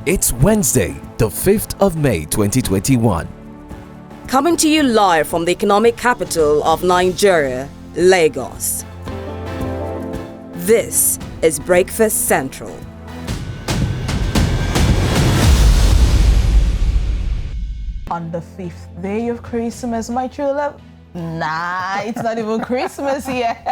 It's Wednesday, the 5th of May 2021. Coming to you live from the economic capital of Nigeria, Lagos. This is Breakfast Central. On the 5th day of Christmas, my true love. Nah, it's not even Christmas yet.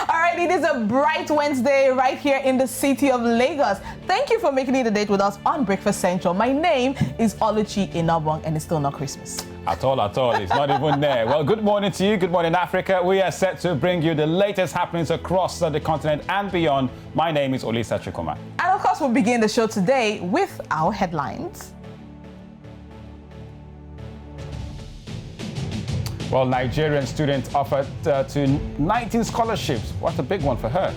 All right, it is a bright Wednesday right here in the city of Lagos. Thank you for making it a date with us on Breakfast Central. My name is Oluchi Inabong, and it's still not Christmas. At all. It's not even there. Well, good morning to you. Good morning, Africa. We are set to bring you the latest happenings across the continent and beyond. My name is Olisa Chikoma. And of course, we'll begin the show today with our headlines. Well, Nigerian students offered to 19 scholarships. What a big one for her.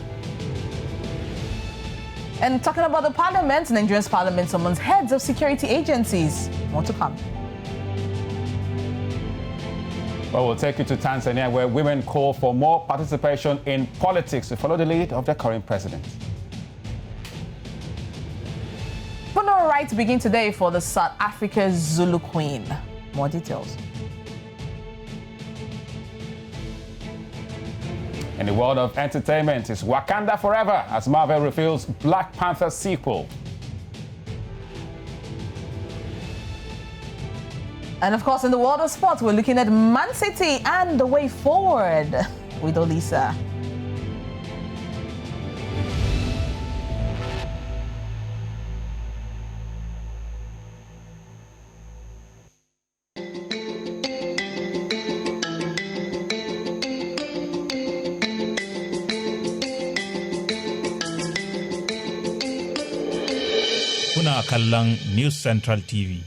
And talking about the parliament, Nigeria's parliament summons heads of security agencies. More to come. Well, we'll take you to Tanzania, where women call for more participation in politics to follow the lead of their current president. Funeral rites begin today for the South Africa Zulu Queen. More details. In the world of entertainment, it's Wakanda Forever as Marvel reveals Black Panther sequel. And of course, in the world of sports, we're looking at Man City and the way forward with Olisa. Kuna kallon News Central TV.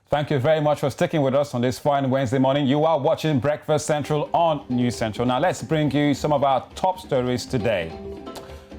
Thank you very much for sticking with us on this fine Wednesday morning. You are watching Breakfast Central on News Central. Now let's bring you some of our top stories today.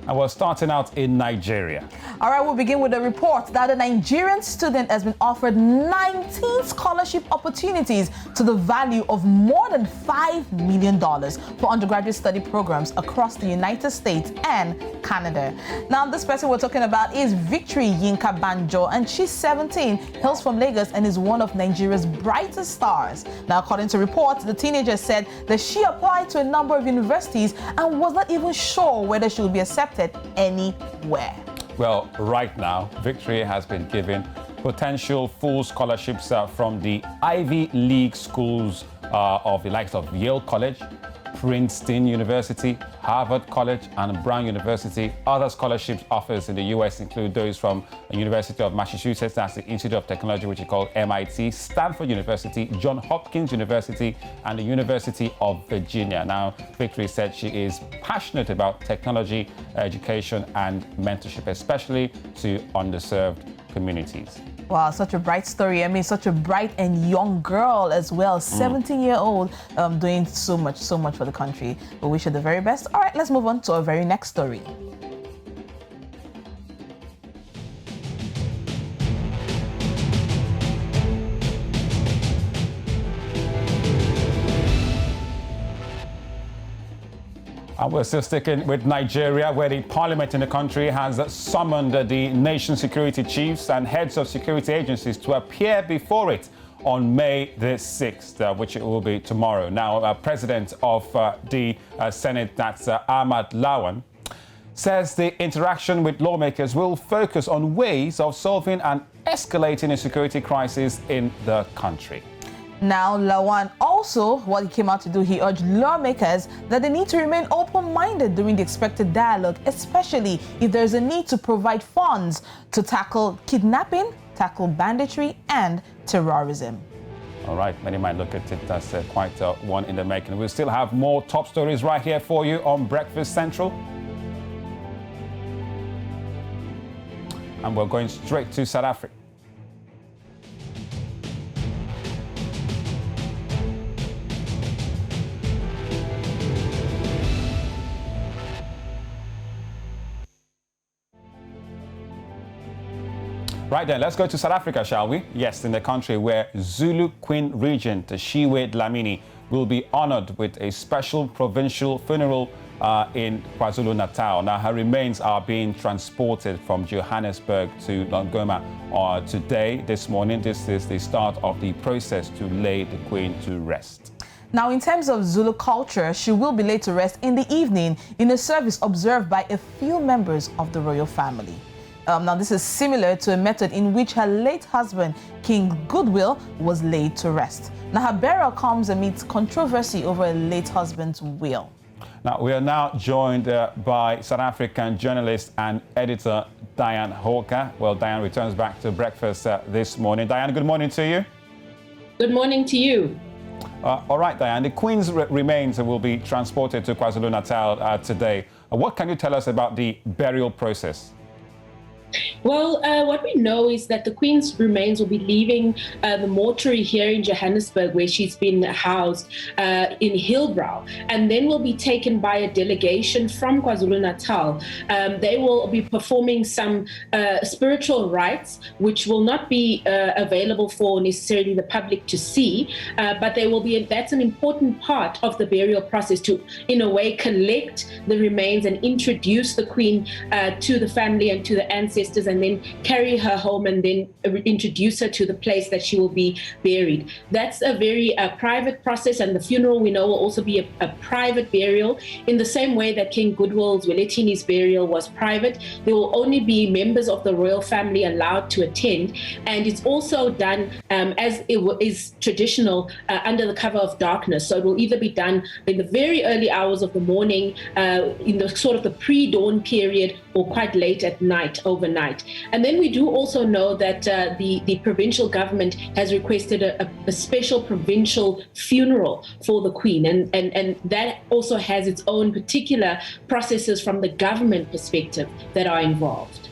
And we're starting out in Nigeria. All right, we'll begin with a report that a Nigerian student has been offered 19 scholarship opportunities to the value of more than $5 million for undergraduate study programs across the United States and Canada. Now, this person we're talking about is Victory Yinka Banjo, and she's 17, hails from Lagos, and is one of Nigeria's brightest stars. Now, according to reports, the teenager said that she applied to a number of universities and was not even sure whether she would be accepted anywhere. Well, right now, Victory has been given potential full scholarships from the Ivy League schools of the likes of Yale College, Princeton University, Harvard College, and Brown University. Other scholarship offers in the U.S. include those from the University of Massachusetts, that's the Institute of Technology, which is called MIT, Stanford University, Johns Hopkins University, and the University of Virginia. Now, Victory said she is passionate about technology, education, and mentorship, especially to underserved communities. Wow, such a bright story. I mean, such a bright and young girl as well. 17-year-old, doing so much for the country. We wish her the very best. All right, let's move on to our very next story. And we're still sticking with Nigeria, where the parliament in the country has summoned the nation's security chiefs and heads of security agencies to appear before it on May the 6th, which it will be tomorrow. Now, President of the Senate, that's Ahmad Lawan, says the interaction with lawmakers will focus on ways of solving and escalating a security crisis in the country. Now, Lawan also, what he came out to do, he urged lawmakers that they need to remain open-minded during the expected dialogue, especially if there's a need to provide funds to tackle kidnapping, tackle banditry, and terrorism. All right, many might look at it as quite one in the making. We'll still have more top stories right here for you on Breakfast Central. And we're going straight to South Africa. Right then, let's go to South Africa, shall we? Yes, in the country where Zulu Queen Regent Shiwe Dlamini will be honored with a special provincial funeral in KwaZulu-Natal. Now, her remains are being transported from Johannesburg to Longoma today, this morning. This is the start of the process to lay the Queen to rest. Now, in terms of Zulu culture, she will be laid to rest in the evening in a service observed by a few members of the royal family. Now, this is similar to a method in which her late husband, King Goodwill, was laid to rest. Now, her burial comes amidst controversy over a late husband's will. Now, we are now joined by South African journalist and editor Diane Hawker. Well, Diane returns back to breakfast this morning. Diane, good morning to you. Good morning to you. All right, Diane, the Queen's remains will be transported to KwaZulu-Natal today. What can you tell us about the burial process? Well, what we know is that the Queen's remains will be leaving the mortuary here in Johannesburg, where she's been housed in Hillbrow, and then will be taken by a delegation from KwaZulu-Natal. They will be performing some spiritual rites, which will not be available for necessarily the public to see, but they will be. That's an important part of the burial process to, in a way, collect the remains and introduce the Queen to the family and to the ancestors, and then carry her home and then introduce her to the place that she will be buried. That's a very private process, and the funeral, we know, will also be a private burial in the same way that King Goodwill Zwelithini's burial was private. There will only be members of the royal family allowed to attend, and it's also done as it is traditional under the cover of darkness. So it will either be done in the very early hours of the morning, in the sort of the pre-dawn period, or quite late at night, overnight. And then we do also know that the provincial government has requested a special provincial funeral for the Queen, and that also has its own particular processes from the government perspective that are involved.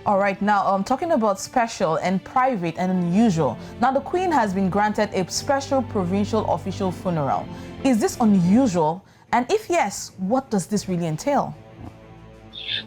All right, now talking about special and private and unusual. Now, the Queen has been granted a special provincial official funeral. Is this unusual? And if yes, what does this really entail?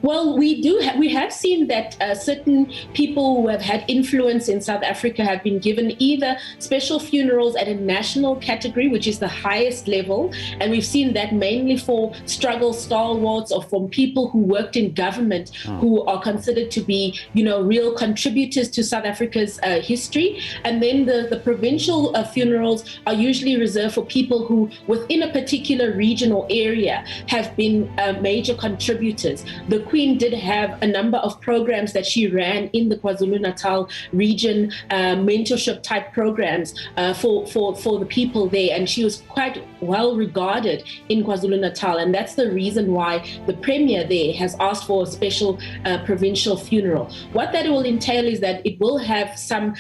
Well, we have seen that certain people who have had influence in South Africa have been given either special funerals at a national category, which is the highest level, and we've seen that mainly for struggle stalwarts or from people who worked in government who are considered to be, real contributors to South Africa's history. And then the provincial funerals are usually reserved for people who, within a particular region or area, have been major contributors. The Queen did have a number of programs that she ran in the KwaZulu-Natal region, mentorship type programs for the people there, and she was quite well regarded in KwaZulu-Natal, and that's the reason why the Premier there has asked for a special provincial funeral. What that will entail is that it will have some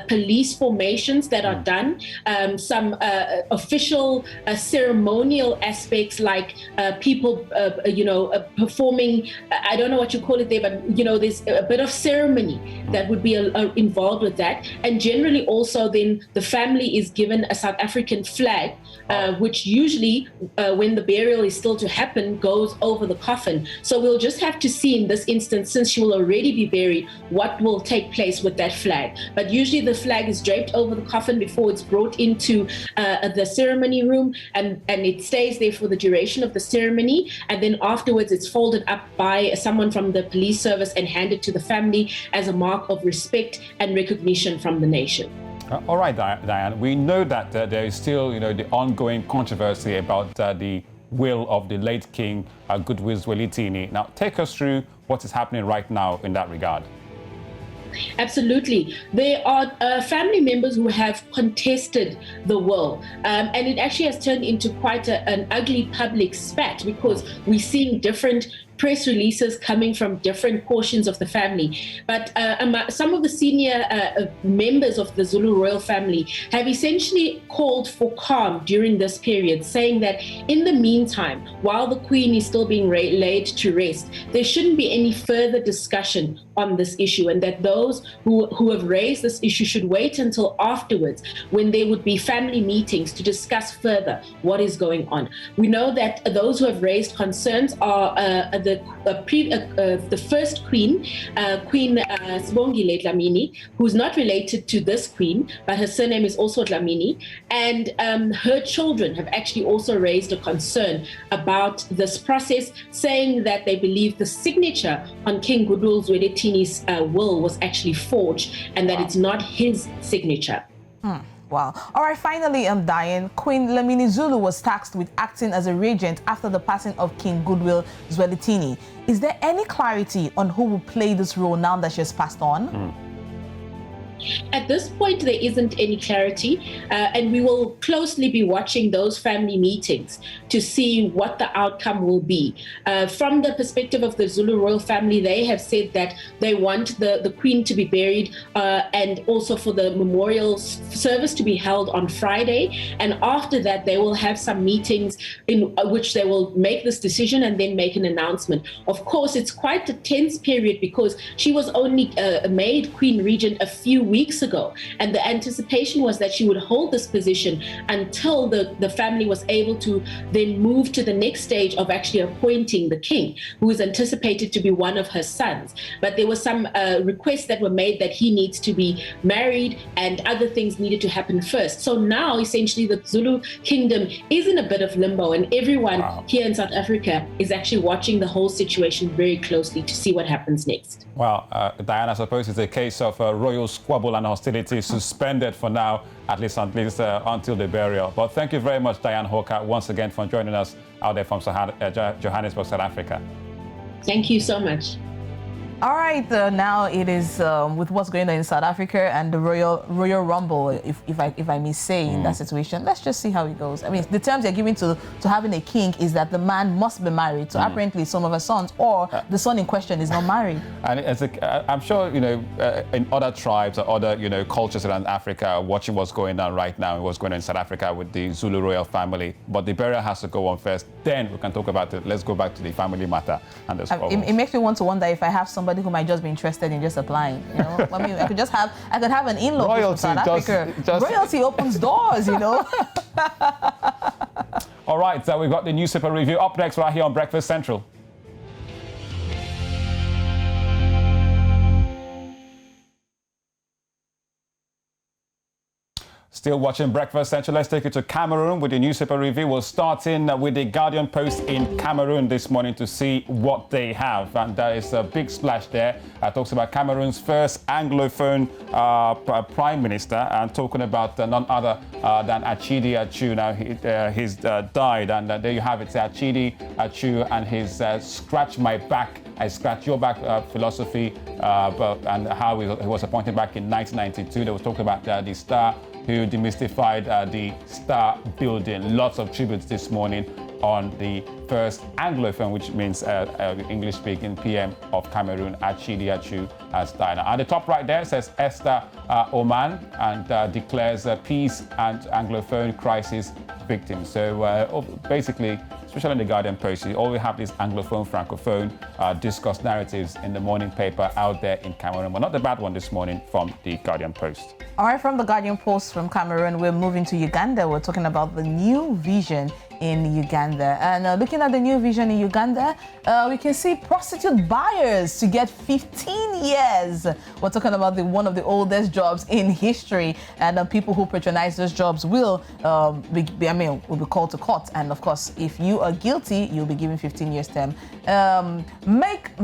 police formations that are done, some official ceremonial aspects like people performing, I don't know what you call it there, but there's a bit of ceremony that would be involved with that. And generally also then the family is given a South African flag, which usually when the burial is still to happen goes over the coffin. So we'll just have to see in this instance, since she will already be buried, what will take place with that flag. But usually the flag is draped over the coffin before it's brought into the ceremony room, and it stays there for the duration of the ceremony, and then afterwards it's folded up by someone from the police service and handed to the family as a mark of respect and recognition from the nation. All right, Diane, we know that there is still, the ongoing controversy about the will of the late King Goodwill Zwelithini. Now, take us through what is happening right now in that regard. Absolutely. There are family members who have contested the will, and it actually has turned into quite an ugly public spat, because we're seeing different press releases coming from different portions of the family. But some of the senior members of the Zulu royal family have essentially called for calm during this period, saying that in the meantime, while the Queen is still being laid to rest, there shouldn't be any further discussion on this issue, and that those who have raised this issue should wait until afterwards, when there would be family meetings to discuss further what is going on. We know that those who have raised concerns are the first queen, Queen Sibongile Dlamini, who's not related to this queen, but her surname is also Dlamini, and her children have actually also raised a concern about this process, saying that they believe the signature on King Goodwill Zwelithini's will was actually forged, and that it's not his signature. Wow. All right, finally, Diane, Queen Dlamini Zulu was tasked with acting as a regent after the passing of King Goodwill Zwelithini. Is there any clarity on who will play this role now that she has passed on? At this point, there isn't any clarity, and we will closely be watching those family meetings to see what the outcome will be. From the perspective of the Zulu royal family, they have said that they want the Queen to be buried and also for the memorial service to be held on Friday. And after that, they will have some meetings in which they will make this decision and then make an announcement. Of course, it's quite a tense period because she was only made Queen Regent a few weeks ago, and the anticipation was that she would hold this position until the family was able to then move to the next stage of actually appointing the king, who is anticipated to be one of her sons. But there were some requests that were made that he needs to be married and other things needed to happen first. So now essentially the Zulu kingdom is in a bit of limbo, and everyone here in South Africa is actually watching the whole situation very closely to see what happens next. Well, Diane, I suppose it's a case of royal squabble and hostility suspended for now, at least until the burial. But thank you very much, Diane Hawker, once again for joining us out there from Johannesburg, South Africa. Thank you so much. All right, now it is with what's going on in South Africa and the Royal Rumble, if I may say, in that situation. Let's just see how it goes. I mean, the terms they're giving to having a king is that the man must be married. So apparently some of her sons or the son in question is not married. And I'm sure, in other tribes or other, cultures around Africa, watching what's going on right now and what's going on in South Africa with the Zulu royal family. But the burial has to go on first. Then we can talk about it. Let's go back to the family matter and the squabbles. It makes me want to wonder if I have somebody who might just be interested in just applying. I mean, I could have an in-law from South Africa. Royalty opens doors, All right, so we've got the newspaper review up next right here on Breakfast Central. Still watching Breakfast Central. Let's take you to Cameroon with the newspaper review. We'll start in with the Guardian Post in Cameroon this morning to see what they have. And there is a big splash there. Talks about Cameroon's first Anglophone Prime Minister, and talking about none other than Achidi Achu. Now, he's died, and there you have it. Achidi Achu and his scratch my back, I scratch your back philosophy, and how he was appointed back in 1992. They were talking about the Star, who demystified the Star building. Lots of tributes this morning on the first Anglophone, which means English-speaking PM of Cameroon, Achidi Achu, has died. At the top right there says Esther Oman, and declares peace and Anglophone crisis victims. So basically, especially in the Guardian Post, you always have these Anglophone, Francophone discourse narratives in the morning paper out there in Cameroon. But not the bad one this morning from the Guardian Post. All right, from the Guardian Post from Cameroon, we're moving to Uganda. We're talking about the new vision in Uganda. And looking at the new vision in Uganda, we can see prostitute buyers to get 15 years. We're talking about one of the oldest jobs in history, and people who patronize those jobs will be called to court. And of course, if you are guilty, you'll be given 15 years term. Make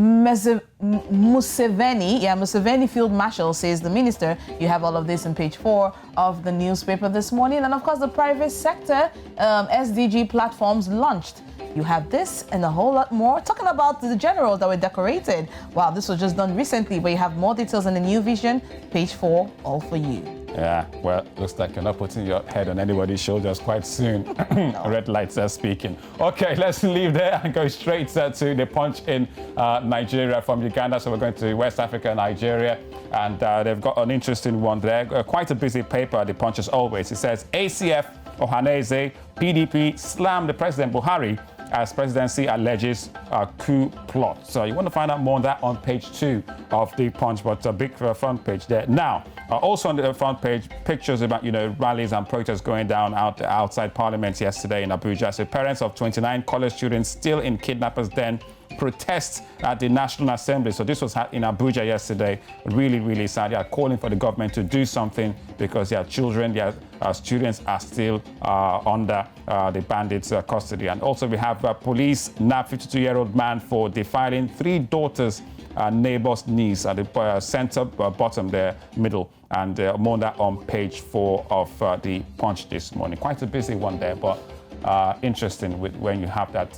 Museveni Field Marshal, says the minister. You have all of this on page 4 of the newspaper this morning. And of course, the private sector SDG platforms launched. You have this and a whole lot more. Talking about the generals that were decorated. Wow, this was just done recently, but you have more details in the new vision. Page 4, all for you. Yeah, well, looks like you're not putting your head on anybody's shoulders quite soon. No. Red lights are speaking. Okay, let's leave there and go straight to the Punch in Nigeria from Uganda. So we're going to West Africa, Nigeria, and they've got an interesting one there. Quite a busy paper, the Punch as always. It says, ACF Ohaneze, PDP slammed the President Buhari as presidency alleges a coup plot. So you want to find out more on that on page 2 of the Punch, but a big front page there. Now, also on the front page, pictures about, rallies and protests going down outside Parliament yesterday in Abuja. So parents of 29 college students still in kidnappers' den protest at the National Assembly. So this was in Abuja yesterday. Really, really sad. They are calling for the government to do something because their children, their students are still under the bandits' custody. And also we have police nabbed 52-year-old man for defiling 3 daughters' neighbor's niece at the center bottom there, middle, and more that on page 4 of the Punch this morning. Quite a busy one there, but interesting when you have that,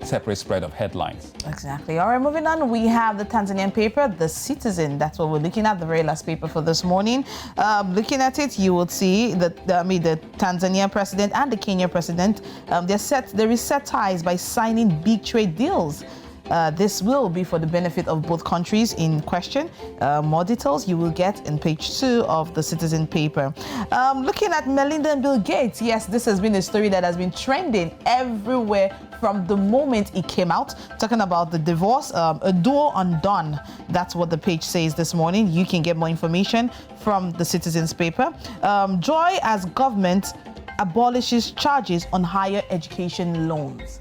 separate spread of headlines. Exactly. All right, moving on, we have the Tanzanian paper, The Citizen. That's what we're looking at, the very last paper for this morning. Looking at it, you will see that the Tanzania president and the Kenya president, they reset ties by signing big trade deals. This will be for the benefit of both countries in question. More details you will get in page 2 of the Citizen paper. Looking at Melinda and Bill Gates, yes, this has been a story that has been trending everywhere from the moment it came out, talking about the divorce, a duo undone. That's what the page says this morning. You can get more information from the Citizen's paper. Joy as government abolishes charges on higher education loans.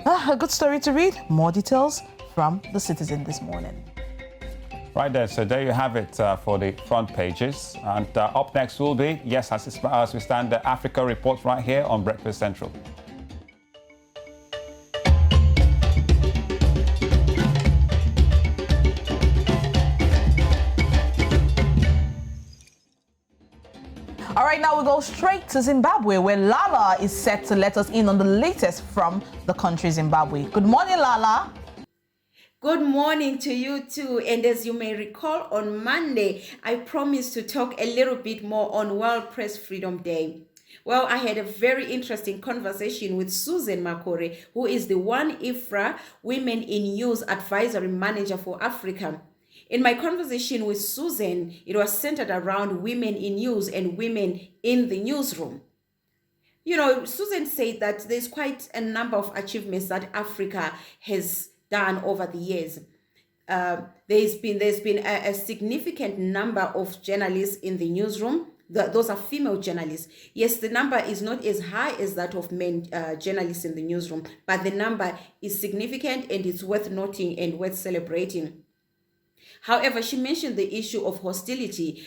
A good story to read. More details from the Citizen this morning. Right there, so there you have it for the front pages. And up next will be, yes, as we stand, the Africa Report right here on Breakfast Central. All right, now we go straight to Zimbabwe, where Lala is set to let us in on the latest from the country Zimbabwe. Good morning, Lala. Good morning to you too. And as you may recall, on Monday, I promised to talk a little bit more on World Press Freedom Day. Well, I had a very interesting conversation with Susan Makore, who is the One IFRA Women in News Advisory Manager for Africa. In my conversation with Susan, it was centered around women in news and women in the newsroom. Susan said that there's quite a number of achievements that Africa has done over the years. There's been a significant number of journalists in the newsroom. Those are female journalists. Yes, the number is not as high as that of men journalists in the newsroom, but the number is significant and it's worth noting and worth celebrating. However, she mentioned the issue of hostility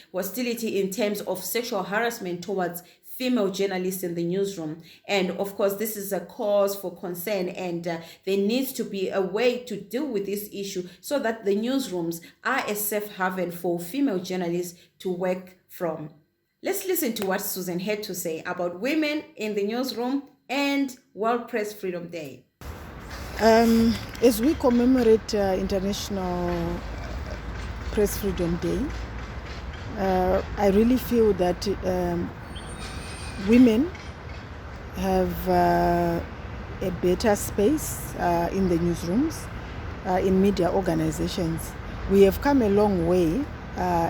in terms of sexual harassment towards female journalists in the newsroom. And of course, this is a cause for concern, and there needs to be a way to deal with this issue so that the newsrooms are a safe haven for female journalists to work from. Let's listen to what Susan had to say about women in the newsroom and World Press Freedom Day. As we commemorate International Press Freedom Day, I really feel that women have a better space in the newsrooms, in media organizations. We have come a long way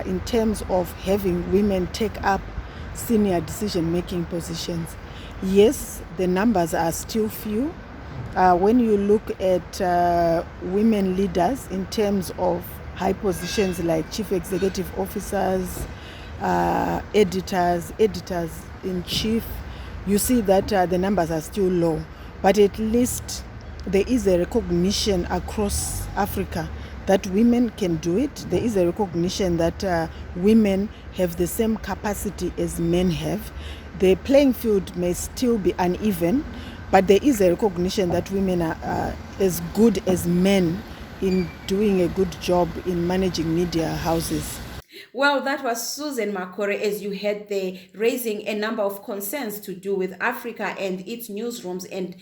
in terms of having women take up senior decision-making positions. Yes, the numbers are still few. When you look at women leaders in terms of high positions like chief executive officers, editors-in-chief, you see that the numbers are still low. But at least there is a recognition across Africa that women can do it. There is a recognition that women have the same capacity as men have. The playing field may still be uneven, but there is a recognition that women are as good as men in doing a good job in managing media houses. Well, that was Susan Makore, as you heard there, raising a number of concerns to do with Africa and its newsrooms and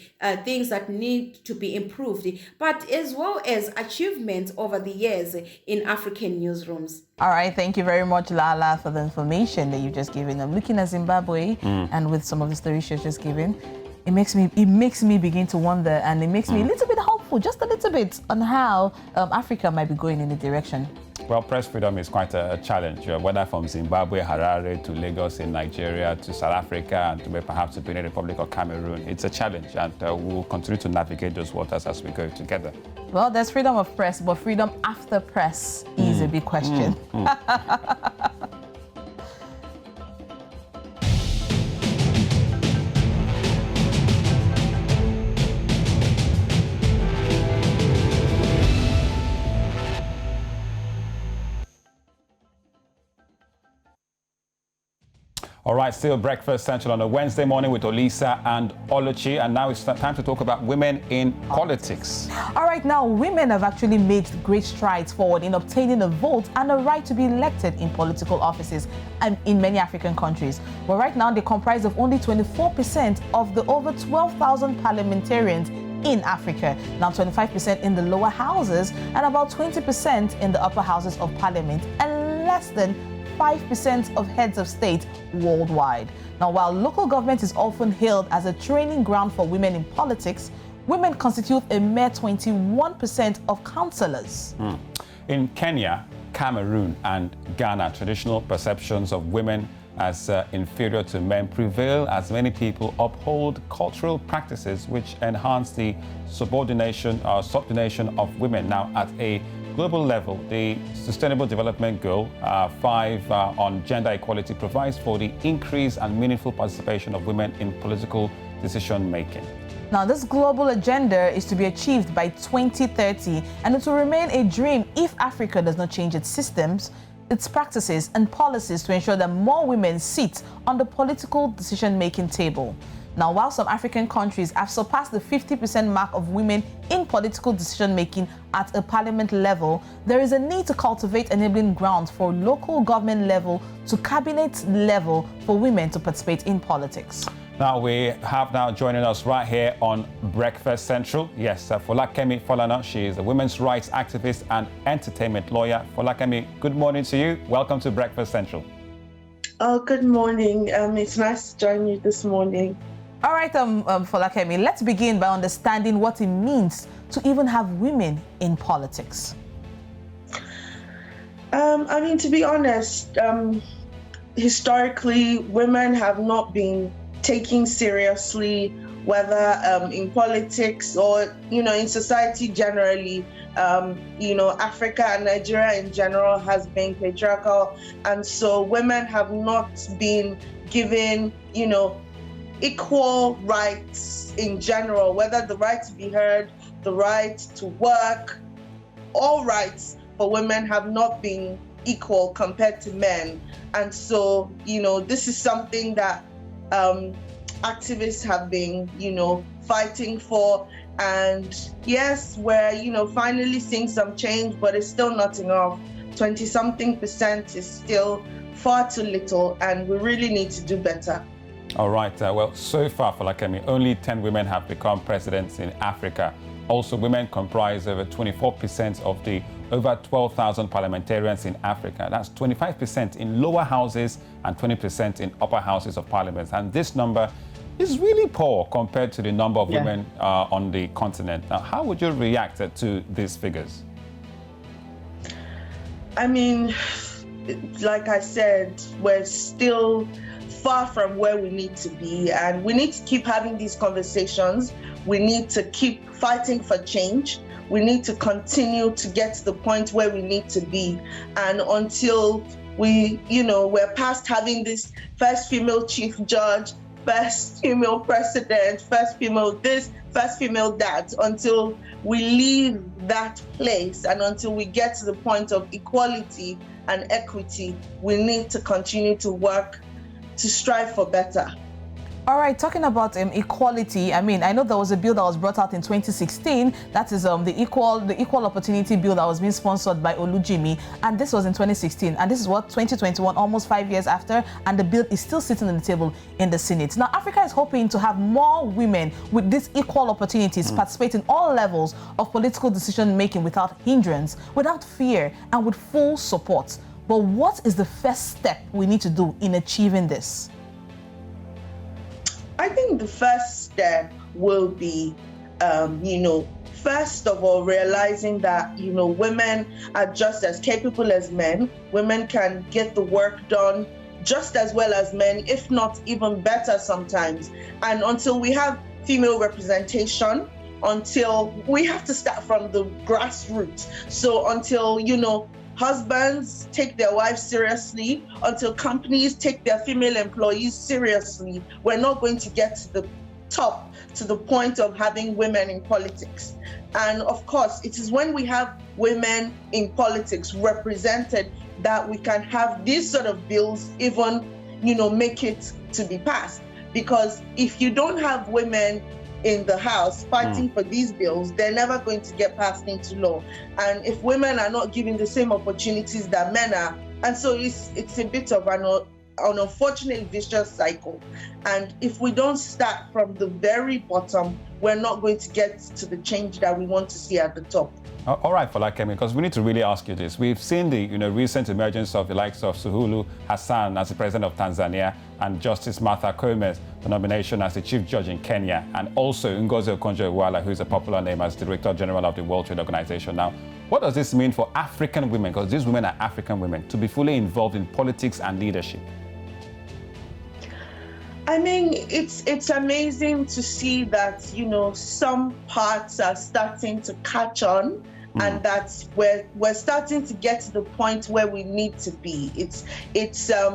things that need to be improved, but as well as achievements over the years in African newsrooms. All right, thank you very much, Lala, for the information that you've just given. I'm looking at Zimbabwe and with some of the stories you've just given, it makes me begin to wonder, and it makes me a little bit hopeful, just a little bit, on how Africa might be going in a direction. Well, press freedom is quite a challenge, whether from Zimbabwe, Harare, to Lagos in Nigeria, to South Africa, and to perhaps the Benin Republic or Cameroon. It's a challenge, and we'll continue to navigate those waters as we go together. Well, there's freedom of press, but freedom after press is a big question. All right, still Breakfast Central on a Wednesday morning with Olisa and Oluchi. And now it's time to talk about women in politics. All right, now women have actually made great strides forward in obtaining a vote and a right to be elected in political offices and in many African countries. But right now, they comprise of only 24% of the over 12,000 parliamentarians in Africa. Now 25% in the lower houses and about 20% in the upper houses of parliament, and less than 5% of heads of state worldwide. Now, while local government is often hailed as a training ground for women in politics, women constitute a mere 21% of councillors. In Kenya, Cameroon, and Ghana, traditional perceptions of women as inferior to men prevail as many people uphold cultural practices which enhance the subordination of women. Now, at a global level, the Sustainable Development Goal 5 on gender equality provides for the increase and meaningful participation of women in political decision making. Now, this global agenda is to be achieved by 2030, and it will remain a dream if Africa does not change its systems, its practices and policies to ensure that more women sit on the political decision-making table. Now, while some African countries have surpassed the 50% mark of women in political decision-making at a parliament level, there is a need to cultivate enabling grounds for local government level to cabinet level for women to participate in politics. Now, we have now joining us right here on Breakfast Central. Yes, Folakemi Falana. She is a women's rights activist and entertainment lawyer. Folakemi, good morning to you. Welcome to Breakfast Central. Oh, good morning. It's nice to join you this morning. All right, Folakemi, let's begin by understanding what it means to even have women in politics. To be honest, historically, women have not been taken seriously, whether in politics or, in society generally. Africa and Nigeria in general has been patriarchal, and so women have not been given, equal rights in general, whether the right to be heard, the right to work, all rights for women have not been equal compared to men. And so, this is something that activists have been, fighting for. And yes, we're, finally seeing some change, but it's still not enough. 20-something% is still far too little, and we really need to do better. All right. Well, so far, Folakemi, only 10 women have become presidents in Africa. Also, women comprise over 24% of the over 12,000 parliamentarians in Africa. That's 25% in lower houses and 20% in upper houses of parliament. And this number is really poor compared to the number of women on the continent. Now, how would you react to these figures? Like I said, we're still far from where we need to be, and we need to keep having these conversations. We need to keep fighting for change. We need to continue to get to the point where we need to be. And until we're past having this first female chief judge, first female president, first female this, first female that, until we leave that place and until we get to the point of equality and equity, we need to continue to work to strive for better. All right, talking about equality, I know there was a bill that was brought out in 2016. That is the equal opportunity bill that was being sponsored by Olujimi, and this was in 2016. And this is what 2021, almost 5 years after, and the bill is still sitting on the table in the Senate. Now, Africa is hoping to have more women with these equal opportunities participate in all levels of political decision making without hindrance, without fear, and with full support. But what is the first step we need to do in achieving this? I think the first step will be, first of all, realizing that, women are just as capable as men. Women can get the work done just as well as men, if not even better sometimes. And until we have female representation, until we have to start from the grassroots. So until, husbands take their wives seriously, until companies take their female employees seriously, we're not going to get to the top, to the point of having women in politics. And of course, it is when we have women in politics represented that we can have these sort of bills even make it to be passed. Because if you don't have women in the House fighting for these bills, they're never going to get passed into law. And if women are not given the same opportunities that men are, and so it's a bit of an unfortunate vicious cycle. And if we don't start from the very bottom, we're not going to get to the change that we want to see at the top. All right, Folakemi, because we need to really ask you this. We've seen the recent emergence of the likes of Suluhu Hassan as the president of Tanzania and Justice Martha Koome, the nomination as the chief judge in Kenya, and also Ngozi Okonjo-Iweala, who is a popular name as Director General of the World Trade Organization. Now, what does this mean for African women, because these women are African women, to be fully involved in politics and leadership? I mean, it's amazing to see that, some parts are starting to catch on. And that we're starting to get to the point where we need to be. It's a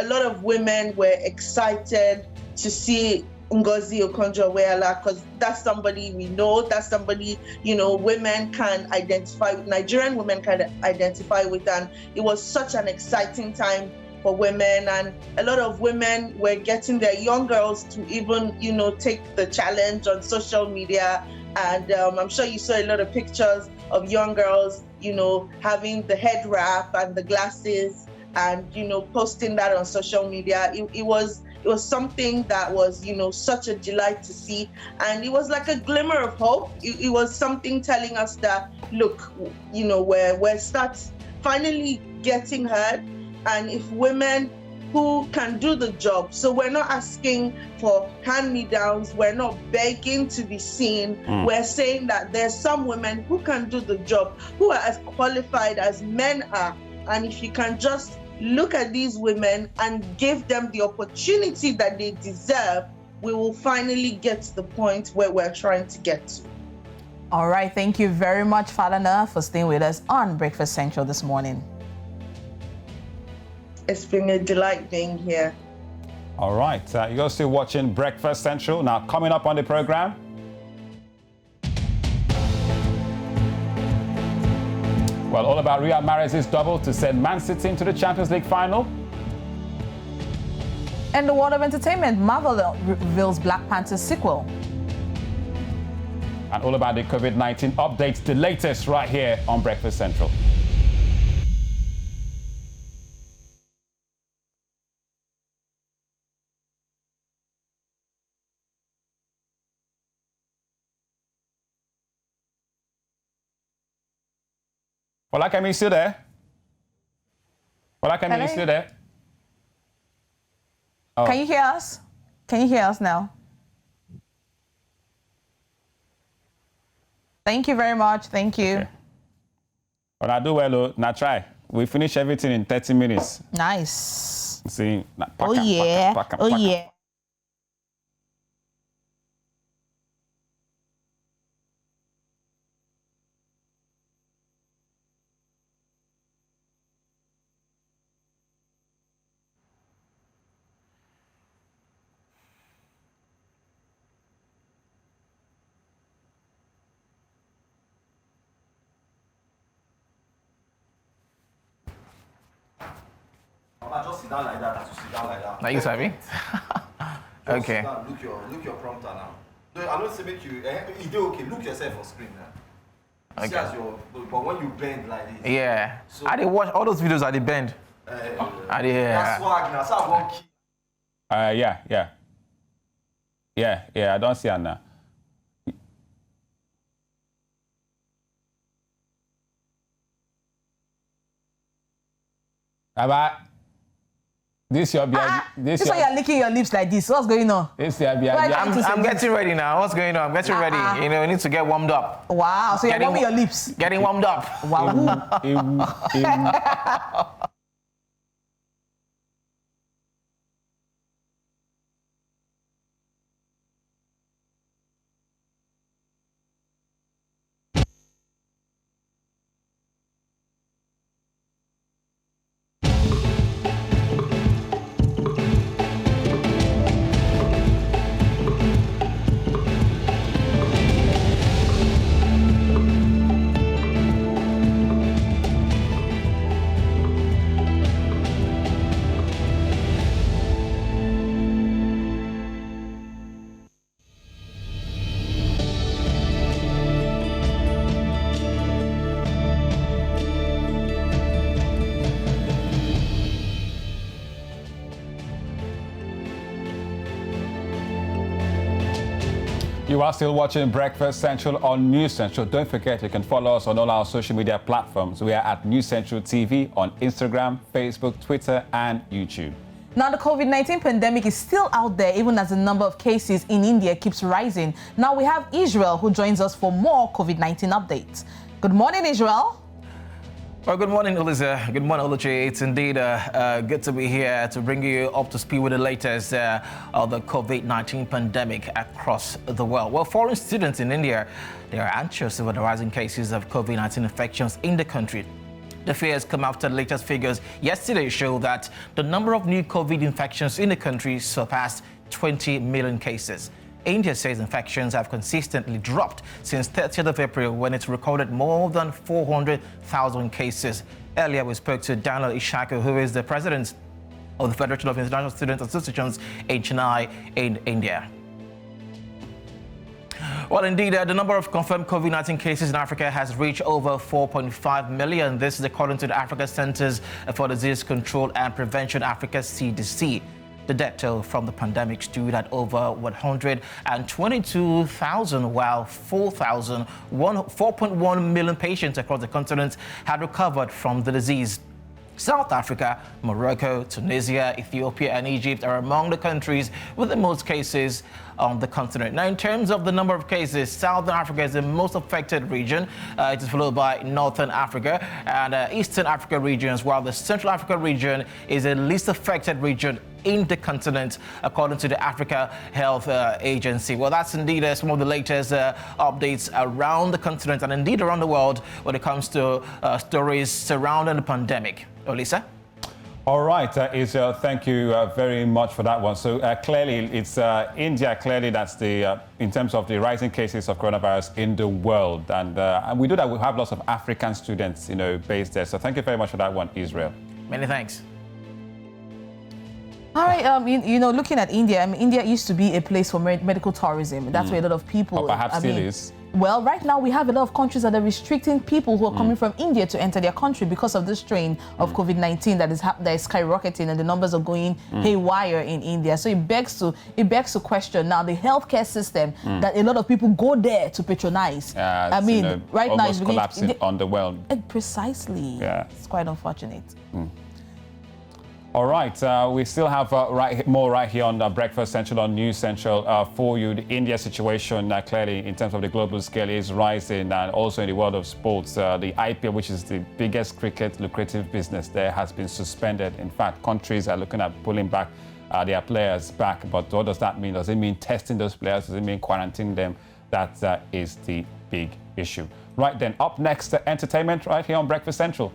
lot of women were excited to see Ngozi Okonjo-Iweala, because that's somebody we know, that's somebody, women can identify with, Nigerian women can identify with, and it was such an exciting time for women, and a lot of women were getting their young girls to even, take the challenge on social media. And I'm sure you saw a lot of pictures of young girls, having the head wrap and the glasses and, posting that on social media. It was something that was, such a delight to see. And it was like a glimmer of hope. It was something telling us that, look, we're finally getting heard. And if women who can do the job. So we're not asking for hand-me-downs. We're not begging to be seen. We're saying that there's some women who can do the job, who are as qualified as men are. And if you can just look at these women and give them the opportunity that they deserve, we will finally get to the point where we're trying to get to. All right. Thank you very much, Falana, for staying with us on Breakfast Central this morning. It's been a delight being here. All right, you're still watching Breakfast Central. Now, coming up on the program, well, all about Riyad Mahrez's double to send Man City into the Champions League final. In the world of entertainment, Marvel reveals Black Panther sequel. And all about the COVID-19 updates, the latest right here on Breakfast Central. Folakemi, you still there? Folakemi, you still there? Oh. Can you hear us? Can you hear us now? Thank you very much. Thank you. Okay. But I do well, now try. We finish everything in 30 minutes. Nice. See, oh yeah. Just sit down like that, as you sit down like that. Now you sabi? Okay. Down, look your prompter now. No, I don't say make you. You do okay. Look yourself on screen now. Okay. See as but when you bend like this. Yeah. So, I did watch all those videos at the bend. I did. That's swag now. So I won't keep. Yeah. I don't see it now. About this your this why you're licking your lips like this. What's going on? This your I'm getting ready now. What's going on? I'm getting ready. You know, we need to get warmed up. Wow. So you're warming your lips. Getting warmed up. Wow. You are still watching Breakfast Central on News Central. Don't forget, you can follow us on all our social media platforms. We are at News Central TV on Instagram, Facebook, Twitter, and YouTube. Now, the COVID-19 pandemic is still out there, even as the number of cases in India keeps rising. Now, we have Israel, who joins us for more COVID-19 updates. Good morning, Israel. Well, good morning, Eliza. Good morning, Oluchi. It's indeed good to be here to bring you up to speed with the latest of the COVID-19 pandemic across the world. Well, foreign students in India, they are anxious over the rising cases of COVID-19 infections in the country. The fears come after the latest figures yesterday show that the number of new COVID infections in the country surpassed 20 million cases. India says infections have consistently dropped since 30th of April, when it recorded more than 400,000 cases. Earlier, we spoke to Daniel Ishaku, who is the president of the Federation of International Student Associations in Chennai in India. Well, indeed, the number of confirmed COVID-19 cases in Africa has reached over 4.5 million. This is according to the Africa Centers for Disease Control and Prevention, Africa CDC. The death toll from the pandemic stood at over 122,000, while 4.1 million patients across the continent had recovered from the disease. South Africa, Morocco, Tunisia, Ethiopia, and Egypt are among the countries with the most cases on the continent. Now, in terms of the number of cases, Southern Africa is the most affected region. It is followed by Northern Africa and Eastern Africa regions, while the Central Africa region is the least affected region in the continent, according to the Africa Health Agency. Well, that's indeed some of the latest updates around the continent and indeed around the world when it comes to stories surrounding the pandemic. Olisa? All right, Israel, thank you very much for that one. So clearly, it's India, clearly that's the, in terms of the rising cases of coronavirus in the world. And we do that, we have lots of African students, based there. So thank you very much for that one, Israel. Many thanks. All right, looking at India, India used to be a place for medical tourism. That's where a lot of people... Or perhaps still is. Well, right now we have a lot of countries that are restricting people who are coming from India to enter their country because of the strain of COVID-19 that is skyrocketing, and the numbers are going haywire in India. So it begs to question now the healthcare system that a lot of people go there to patronize. Right now it's collapsing on the world. Precisely. Yeah. It's quite unfortunate. All right, we still have more right here on Breakfast Central on News Central for you. The India situation, clearly, in terms of the global scale, is rising, and also in the world of sports. The IPL, which is the biggest cricket lucrative business there, has been suspended. In fact, countries are looking at pulling back their players back. But what does that mean? Does it mean testing those players? Does it mean quarantining them? That is the big issue. Right then, up next, entertainment right here on Breakfast Central.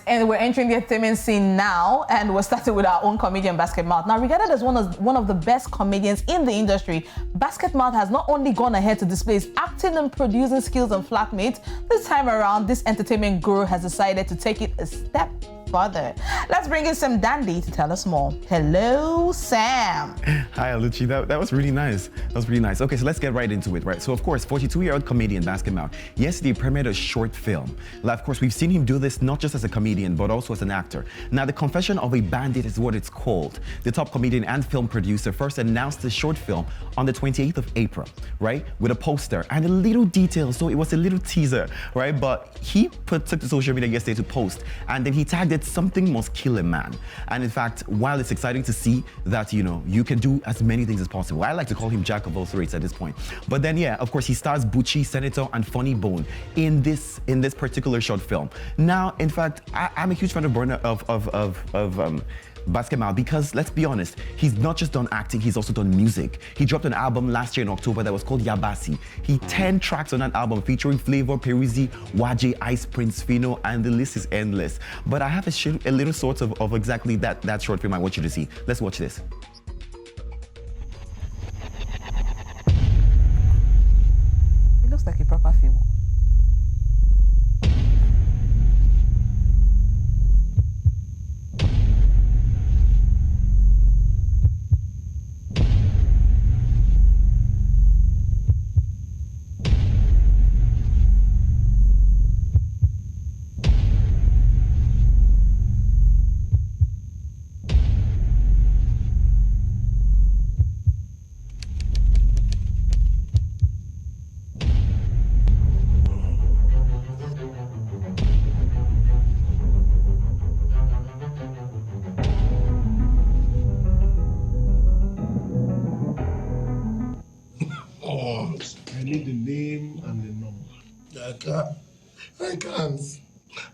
We're entering the entertainment scene now, and we're starting with our own comedian, Basket Mouth. Now, regarded as one of the best comedians in the industry, Basket Mouth has not only gone ahead to display his acting and producing skills on Flatmates. This time around, this entertainment guru has decided to take it a step further. Let's bring in Sam Dandy to tell us more. Hello, Sam. Hi, Oluchi. That was really nice. That was really nice. Okay, so let's get right into it, right? So, of course, 42-year-old comedian Basket Mouth yesterday premiered a short film. Now, of course, we've seen him do this not just as a comedian, but also as an actor. Now, The Confession of a Bandit is what it's called. The top comedian and film producer first announced the short film on the 28th of April, right? With a poster and a little detail. So it was a little teaser, right? But he took to social media yesterday to post, and then he tagged it something must kill a man. And in fact, while it's exciting to see that, you can do as many things as possible, I like to call him Jack of all trades at this point. But then, yeah, of course, he stars Bucci, Senator, and Funny Bone in this particular short film. Now, in fact, I'm a huge fan of Burna of Basketball, because let's be honest, he's not just done acting, he's also done music. He dropped an album last year in October that was called Yabasi. He 10 tracks on that album featuring Flavor, Peruzzi, Waje, Ice Prince, Fino, and the list is endless. But I have a little sort of exactly that short film I want you to see. Let's watch this. It looks like a proper film.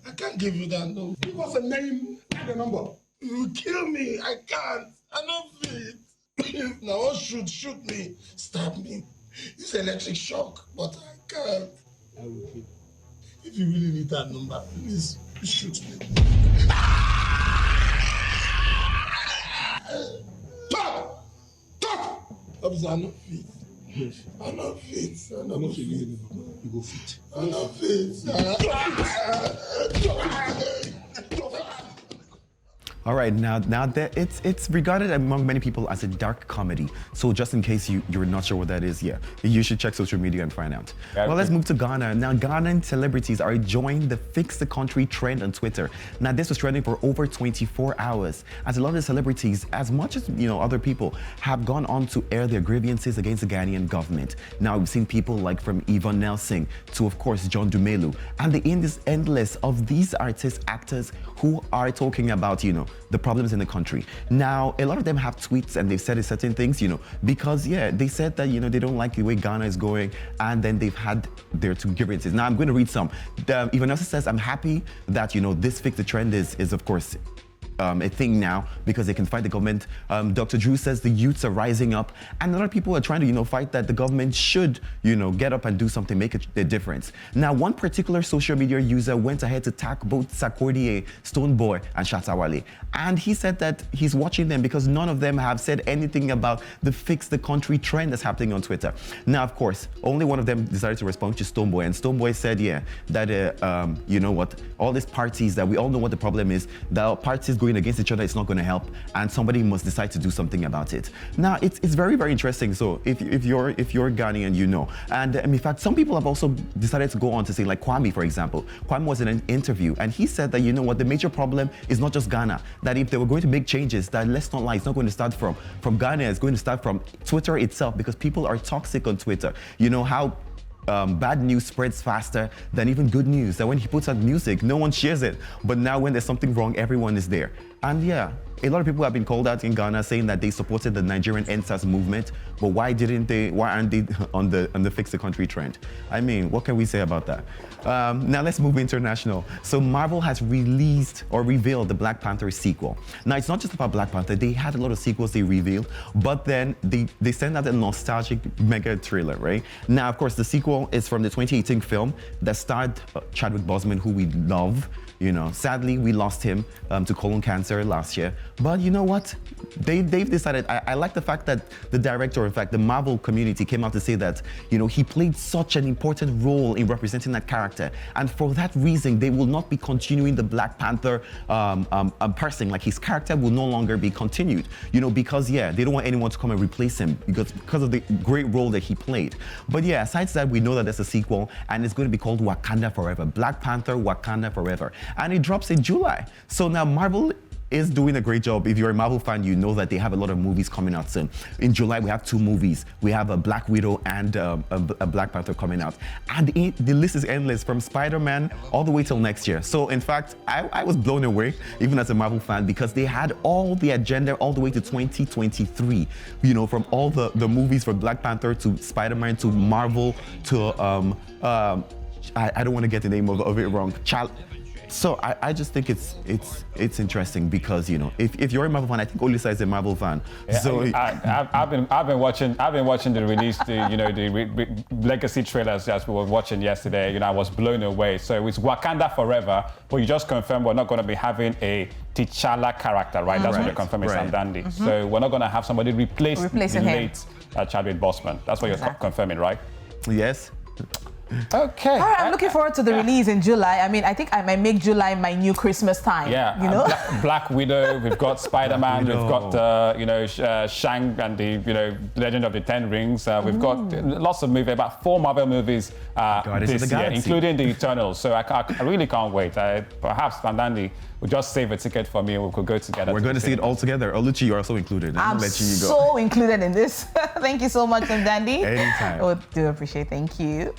I can't give you that number. Give us a name and a number. You kill me. I can't. I don't feel it. Now shoot me. Stab me. It's electric shock, but I can't. I will kill. If you really need that number, please shoot me. Stop! Officer, I'm not fit. Yes. I'm not fit. I'm not fit. You go fit. I'm not fit. All right, now that it's regarded among many people as a dark comedy. So just in case you're not sure what that is, yeah, you should check social media and find out. Yeah, well, let's move to Ghana. Now, Ghanaian celebrities are enjoying the Fix the Country trend on Twitter. Now, this was trending for over 24 hours, as a lot of the celebrities, as much as other people, have gone on to air their grievances against the Ghanaian government. Now, we've seen people like from Yvonne Nelson to, of course, John Dumelu, and the end is endless of these artists, actors who are talking about, the problems in the country. Now, a lot of them have tweets and they've said certain things, because, they said that, they don't like the way Ghana is going, and then they've had their two grievances. Now, I'm going to read some. Yvonne Nelson says, I'm happy that, this Fix the Trend is of course, a thing now because they can fight the government. Dr. Drew says the youths are rising up, and a lot of people are trying to, fight that the government should, get up and do something, make a difference. Now, one particular social media user went ahead to tag both Sarkodie, Stonebwoy, and Shatta Wale, and he said that he's watching them because none of them have said anything about the Fix the Country trend that's happening on Twitter. Now, of course, only one of them decided to respond to Stonebwoy, and Stonebwoy said, that you know what, all these parties that we all know what the problem is, the parties going against each other, it's not going to help, and somebody must decide to do something about it. Now, it's very, very interesting. So if you're Ghanaian, and in fact, some people have also decided to go on to say, like Kwame, for example. Kwame was in an interview, and he said that, what, the major problem is not just Ghana, that if they were going to make changes, that let's not lie, it's not going to start from Ghana, it's going to start from Twitter itself, because people are toxic on Twitter. How bad news spreads faster than even good news. That when he puts out music, no one shares it. But now when there's something wrong, everyone is there. And yeah, a lot of people have been called out in Ghana saying that they supported the Nigerian EndSARS movement, but why aren't they on the Fix the Country trend? I mean, what can we say about that? Now let's move international. So Marvel has released or revealed the Black Panther sequel. Now it's not just about Black Panther, they had a lot of sequels they revealed, but then they sent out a nostalgic mega trailer, right? Now, of course, the sequel is from the 2018 film that starred Chadwick Boseman, who we love. Sadly, we lost him to colon cancer last year. But you know what? They've decided, I like the fact that the director, in fact, the Marvel community came out to say that, he played such an important role in representing that character. And for that reason, they will not be continuing the Black Panther person. Like, his character will no longer be continued, because, they don't want anyone to come and replace him because of the great role that he played. But yeah, aside from that, we know that there's a sequel, and it's going to be called Wakanda Forever. Black Panther, Wakanda Forever. And it drops in July. So now Marvel is doing a great job. If you're a Marvel fan, you know that they have a lot of movies coming out soon. In July, we have 2 movies. We have a Black Widow and a Black Panther coming out. And the list is endless, from Spider-Man all the way till next year. So in fact, I was blown away, even as a Marvel fan, because they had all the agenda all the way to 2023. You know, from all the movies, from Black Panther to Spider-Man to Marvel to I don't want to get the name of it wrong. So I just think it's interesting because, you know, if you're a Marvel fan, I think Olisa is a Marvel fan. Yeah, So I've been watching the release, the legacy trailers as we were watching yesterday. You know, I was blown away. So it's Wakanda Forever, but you just confirmed we're not going to be having a T'Challa character, right? That's what they're confirming, Sam Dandy. So we're not going to have somebody replace the late Chadwick Boseman. That's what you're confirming, right? Yes. Okay. All right, I'm looking forward to the release in July. I mean, I think I might make July my new Christmas time. Yeah, you know, Black Widow. We've got Spider-Man. We've got Shang and the Legend of the Ten Rings. We've got lots of movies, about 4 Marvel movies this year, including the Eternals. So I really can't wait. Perhaps Vandandi will just save a ticket for me and we could go together. We're going to see it all together. Oluchi, you're also included. I'm letting you go. so included in this. Thank you so much, Dandy. Anytime. Oh, do appreciate. Thank you.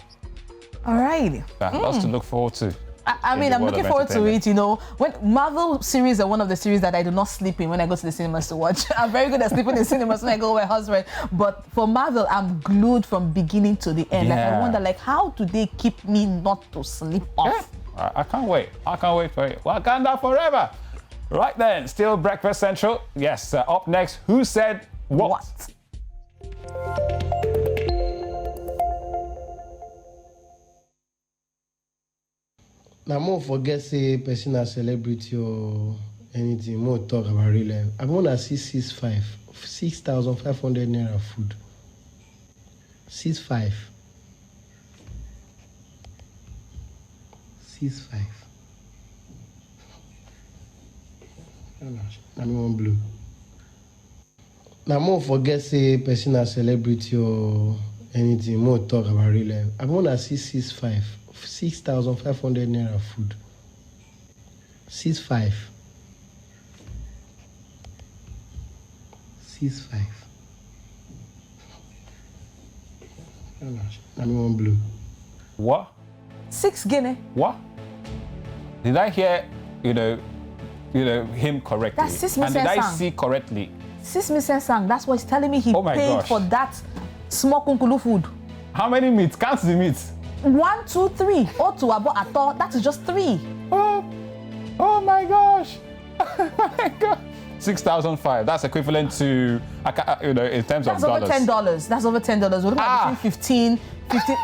All right. Lots to look forward to. I mean, I'm looking forward to it, you know. When Marvel series are one of the series that I do not sleep in when I go to the cinemas to watch. I'm very good at sleeping in cinemas when I go with my husband. But for Marvel, I'm glued from beginning to the end. Like, I wonder, like, how do they keep me not to sleep off? I can't wait. I can't wait for it. Wakanda Forever. Right then, still Breakfast Central. Yes, up next, Who Said What? Now, more forget say person a celebrity or anything. More talk about real life. I want to see 6,500 naira food. 6,500. 6,500. I'm one blue. Now, more forget say person a celebrity or anything. More talk about real life. I want to see 6,500 naira food. 6,500. 6,500. I'm one blue. What? 6 Guinea. What? Did I hear, him correctly? That's 6 And did I Sang. see correctly? 6 Sang. That's what he's telling me. He paid for that small kunkulu food. How many meats? Count the meats. 1, 2, 3. Or to about at all. That is just 3. Oh my gosh. Oh my God. 6,500. That's equivalent to, in terms of dollars. That's over $10. That's over $10. We're looking at between 15.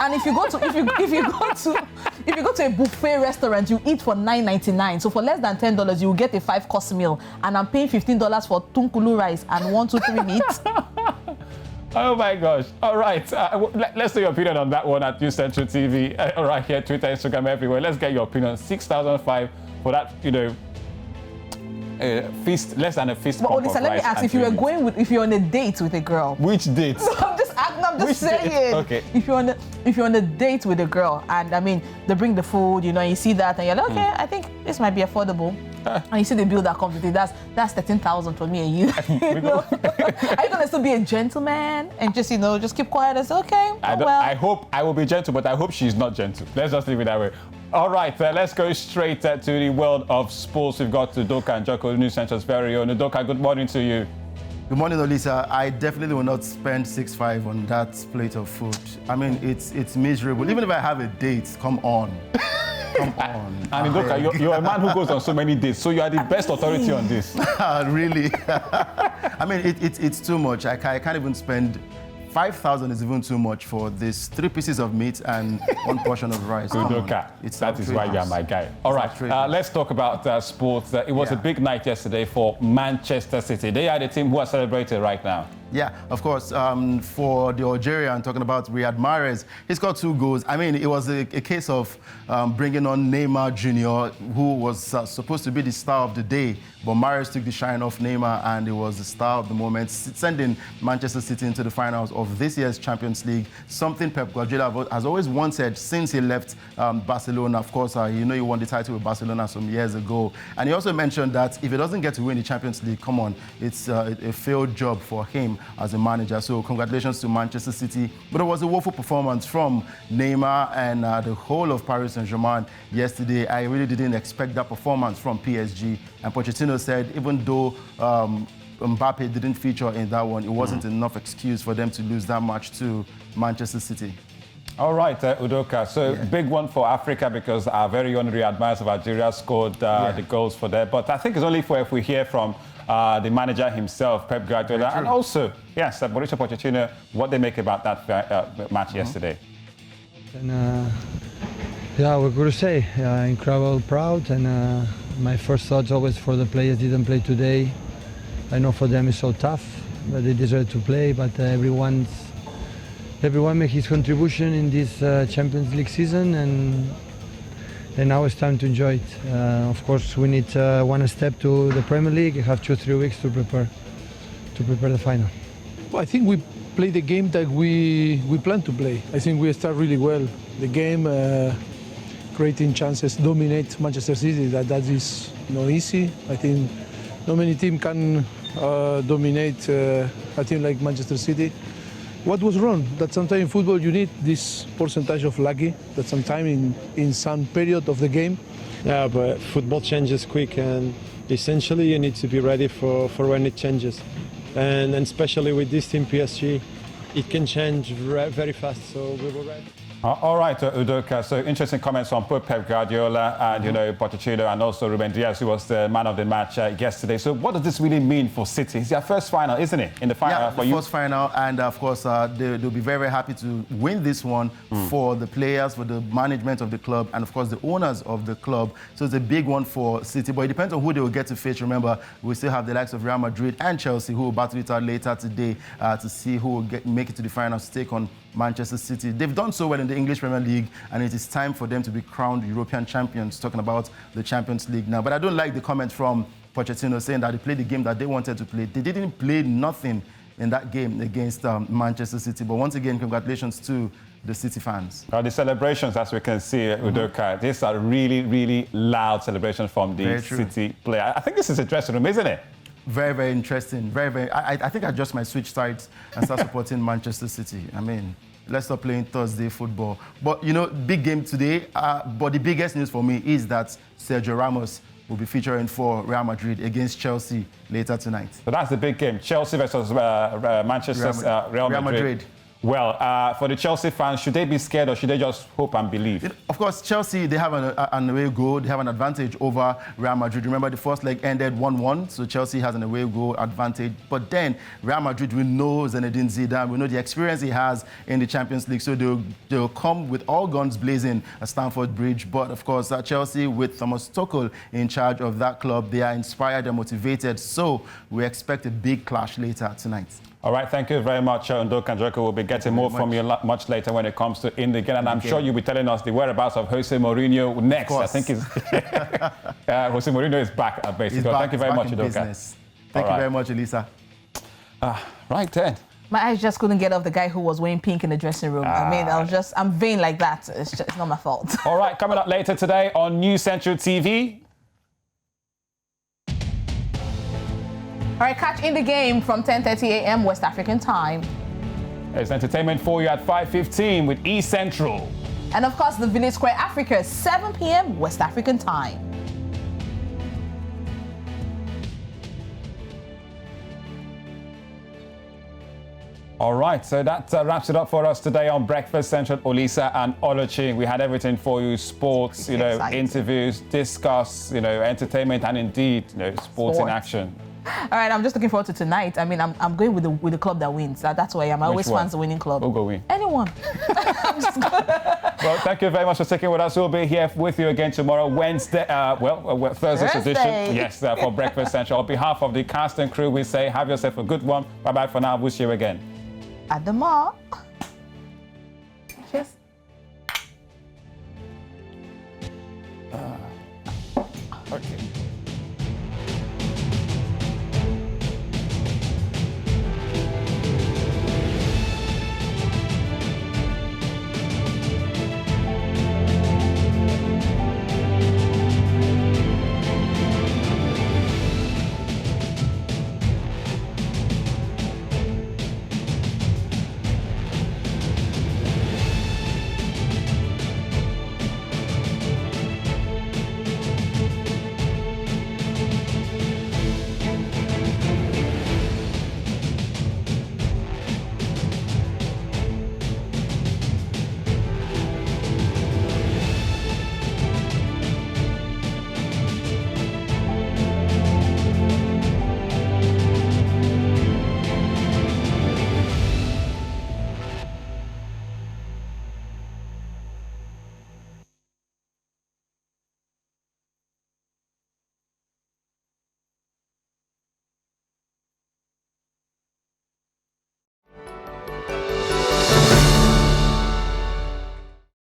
And if you go to a buffet restaurant, you eat for $9.99. So for less than $10, you will get a 5-course meal. And I'm paying $15 for tunkulu rice and 1, 2, 3 meats. Oh my gosh. All right. Let's know your opinion on that one at News Central TV. All right, here, Twitter, Instagram, everywhere. Let's get your opinion. 6,500 for that, feast, less than a fist pump of rice. Let me ask, if you're on a date with a girl. Which date? No, I'm just saying. Okay. If you're on a date with a girl and I mean they bring the food, and you see that and you're like, okay, I think this might be affordable. And you see the bill that comes with it, that's 13,000 for me and you. Are you gonna still be a gentleman and just keep quiet and say, okay, I hope I will be gentle, but I hope she's not gentle. Let's just leave it that way. All right, let's go straight to the world of sports. We've got Udoka and Joko, News Central's very own. Udoka, good morning to you. Good morning, Olisa. I definitely will not spend 6,500 on that plate of food. I mean, it's miserable. Even if I have a date, come on. Come on. And Udoka, you're a man who goes on so many dates, so you are the best authority on this. Really? I mean, it's too much. I can't even spend 5,000 is even too much for this 3 pieces of meat and 1 portion of rice. Udoka, that is why you are my guy. All right, let's talk about sports. It was a big night yesterday for Manchester City. They are the team who are celebrating right now. Yeah, of course. For the Algerian, talking about Riyad Mahrez, he scored 2 goals. I mean, it was a case of bringing on Neymar Jr., who was supposed to be the star of the day, but Mahrez took the shine off Neymar, and it was the star of the moment, sending Manchester City into the finals of this year's Champions League, something Pep Guardiola has always wanted since he left Barcelona. Of course, he won the title with Barcelona some years ago. And he also mentioned that if he doesn't get to win the Champions League, come on, it's a failed job for him as a manager. So congratulations to Manchester City. But it was a woeful performance from Neymar and the whole of Paris Saint-Germain yesterday. I really didn't expect that performance from PSG. And Pochettino said even though Mbappe didn't feature in that one, it wasn't enough excuse for them to lose that match to Manchester City. All right, Udoka. So big one for Africa because our very own Riyad Mahrez of Algeria scored the goals for that. But I think it's only for if we hear from the manager himself, Pep Guardiola, and also, yes, Mauricio Pochettino, what they make about that match yesterday. And yeah, what could I say? Incredible proud, and my first thoughts always for the players didn't play today. I know for them it's so tough, but they deserve to play. But everyone made his contribution in this Champions League season, and now it's time to enjoy it. Of course, we need one step to the Premier League. We have 2-3 weeks to prepare the final. Well, I think we played the game that we plan to play. I think we start really well. The game, creating chances, dominate Manchester City. That is not easy. I think not many teams can dominate a team like Manchester City. What was wrong? That sometimes in football you need this percentage of lucky, that sometimes in some period of the game. Yeah, but football changes quick, and essentially you need to be ready for when it changes. And especially with this team, PSG, it can change very fast, so we were ready. All right, Udoka. So interesting comments from both Pep Guardiola and Pochettino, and also Ruben Dias, who was the man of the match yesterday. So what does this really mean for City? It's their first final, isn't it? In the final for you. First final, and of course they'll be very, very happy to win this one for the players, for the management of the club, and of course the owners of the club. So it's a big one for City, but it depends on who they will get to face. Remember, we still have the likes of Real Madrid and Chelsea who will battle it out later today to see who will make it to the finals to take on Manchester City. They've done so well in the English Premier League, and it is time for them to be crowned European champions, talking about the Champions League now. But I don't like the comment from Pochettino saying that they played the game that they wanted to play. They didn't play nothing in that game against Manchester City. But once again, congratulations to the City fans. The celebrations, as we can see, Udoka, these are really, really loud celebrations from the City player. I think this is a dressing room, isn't it? Very, very interesting. Very, very. I think I just might switch sides and start supporting Manchester City. I mean, let's stop playing Thursday football. But, big game today. But the biggest news for me is that Sergio Ramos will be featuring for Real Madrid against Chelsea later tonight. So that's the big game. Chelsea versus Manchester Real Madrid. Well, for the Chelsea fans, should they be scared or should they just hope and believe? Of course, Chelsea, they have an away goal. They have an advantage over Real Madrid. Remember, the first leg ended 1-1, so Chelsea has an away goal advantage. But then Real Madrid, we know Zinedine Zidane. We know the experience he has in the Champions League. So they'll come with all guns blazing at Stamford Bridge. But, of course, Chelsea, with Thomas Tuchel in charge of that club, they are inspired and motivated. So we expect a big clash later tonight. All right, thank you very much, Udoka Njoku. We'll be getting more from you much later when it comes to In the Game. And I'm sure you'll be telling us the whereabouts of Jose Mourinho next. I think Jose Mourinho is back at basic. Thank you very much, Udoka. Thank you very much, Elisa. Right then. My eyes just couldn't get off the guy who was wearing pink in the dressing room. I mean, I'm vain like that. It's not my fault. All right, coming up later today on News Central TV. All right, catch In the Game from 10:30 a.m. West African time. There's entertainment for you at 5:15 with E Central. And of course, the Village Square Africa, 7 p.m. West African time. All right, so that wraps it up for us today on Breakfast Central. Olisa and Oluchi. We had everything for you: sports, interviews, discuss, entertainment, and indeed, sports in action. All right, I'm just looking forward to tonight. I mean, I'm going with the club that wins. That's why I'm always fans the winning club. Who'll go win? Anyone. Well, thank you very much for sticking with us. We'll be here with you again tomorrow, Wednesday. Thursday's edition. Yes, for Breakfast Central. On behalf of the cast and crew, we say have yourself a good one. Bye bye for now. We'll see you again. At the mall. Cheers. Okay.